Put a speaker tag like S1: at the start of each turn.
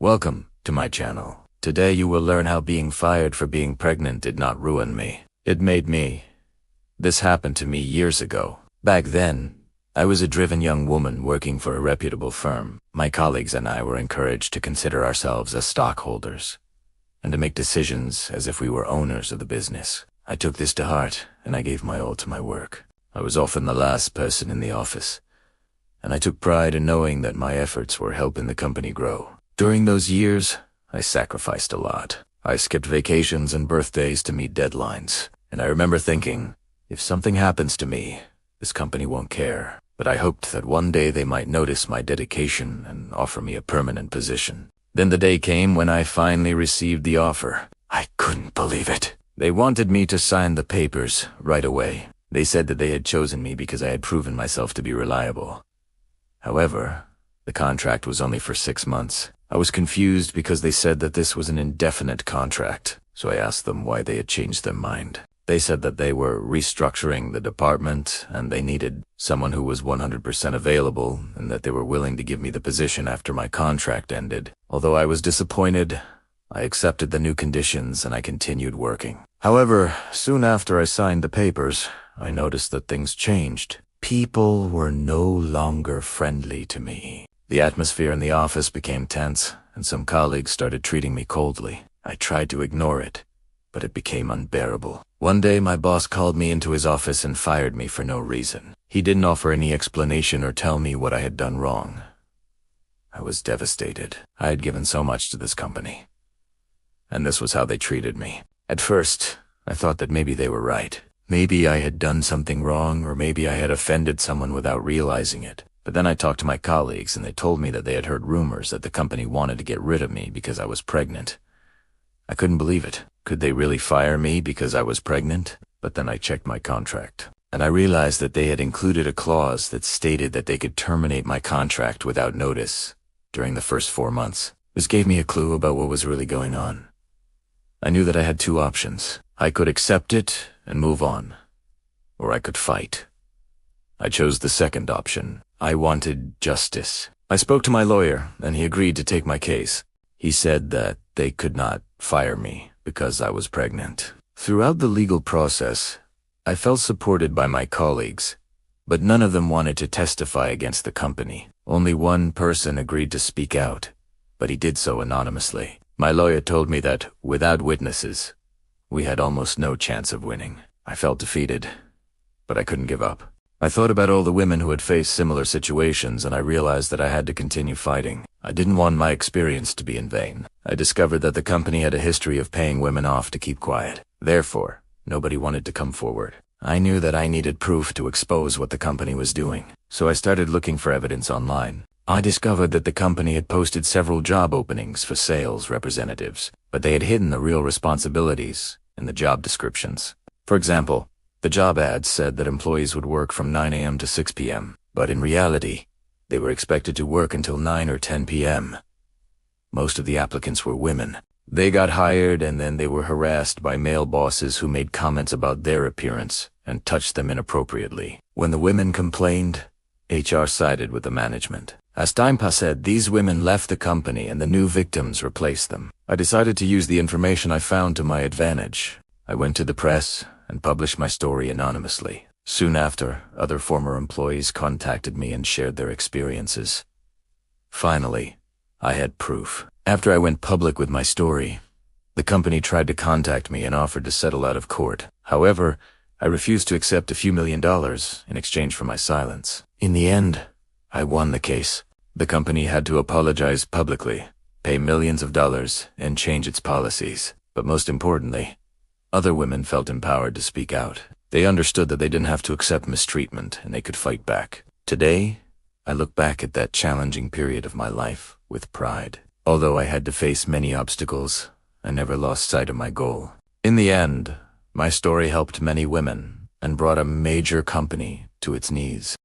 S1: Welcome to my channel. Today you will learn how being fired for being pregnant did not ruin me. It made me. This happened to me years ago. Back then, I was a driven young woman working for a reputable firm. My colleagues and I were encouraged to consider ourselves as stockholders and to make decisions as if we were owners of the business. I took this to heart and I gave my all to my work. I was often the last person in the office, and I took pride in knowing that my efforts were helping the company grow. During those years, I sacrificed a lot. I skipped vacations and birthdays to meet deadlines, and I remember thinking, if something happens to me, this company won't care. But I hoped that one day they might notice my dedication and offer me a permanent position. Then the day came when I finally received the offer. I couldn't believe it. They wanted me to sign the papers right away. They said that they had chosen me because I had proven myself to be reliable. However, the contract was only for 6 months. I was confused because they said that this was an indefinite contract, so I asked them why they had changed their mind. They said that they were restructuring the department and they needed someone who was 100% available and that they were willing to give me the position after my contract ended. Although I was disappointed, I accepted the new conditions and I continued working. However, soon after I signed the papers, I noticed that things changed. People were no longer friendly to me. The atmosphere in the office became tense, and some colleagues started treating me coldly. I tried to ignore it, but it became unbearable. One day, my boss called me into his office and fired me for no reason. He didn't offer any explanation or tell me what I had done wrong. I was devastated. I had given so much to this company, and this was how they treated me. At first, I thought that maybe they were right. Maybe I had done something wrong, or maybe I had offended someone without realizing it. But then I talked to my colleagues and they told me that they had heard rumors that the company wanted to get rid of me because I was pregnant. I couldn't believe it. Could they really fire me because I was pregnant? But then I checked my contract, and I realized that they had included a clause that stated that they could terminate my contract without notice during the first 4 months. This gave me a clue about what was really going on. I knew that I had 2 options. I could accept it and move on, or I could fight. I chose the second option. I wanted justice. I spoke to my lawyer, and he agreed to take my case. He said that they could not fire me because I was pregnant. Throughout the legal process, I felt supported by my colleagues, but none of them wanted to testify against the company. Only one person agreed to speak out, but he did so anonymously. My lawyer told me that, without witnesses, we had almost no chance of winning. I felt defeated, but I couldn't give up. I thought about all the women who had faced similar situations, and I realized that I had to continue fighting. I didn't want my experience to be in vain. I discovered that the company had a history of paying women off to keep quiet. Therefore, nobody wanted to come forward. I knew that I needed proof to expose what the company was doing, so I started looking for evidence online. I discovered that the company had posted several job openings for sales representatives, but they had hidden the real responsibilities in the job descriptions. For example, the job ads said that employees would work from 9 a.m. to 6 p.m., but in reality, they were expected to work until 9 or 10 p.m. Most of the applicants were women. They got hired and then they were harassed by male bosses who made comments about their appearance and touched them inappropriately. When the women complained, HR sided with the management. As time passed, these women left the company and the new victims replaced them. I decided to use the information I found to my advantage. I went to the press and published my story anonymously. Soon after, other former employees contacted me and shared their experiences. Finally, I had proof. After I went public with my story, the company tried to contact me and offered to settle out of court. However, I refused to accept a few $1,000,000 in exchange for my silence. In the end, I won the case. The company had to apologize publicly, pay millions of dollars, and change its policies. But most importantly, other women felt empowered to speak out. They understood that they didn't have to accept mistreatment and they could fight back. Today, I look back at that challenging period of my life with pride. Although I had to face many obstacles, I never lost sight of my goal. In the end, my story helped many women and brought a major company to its knees.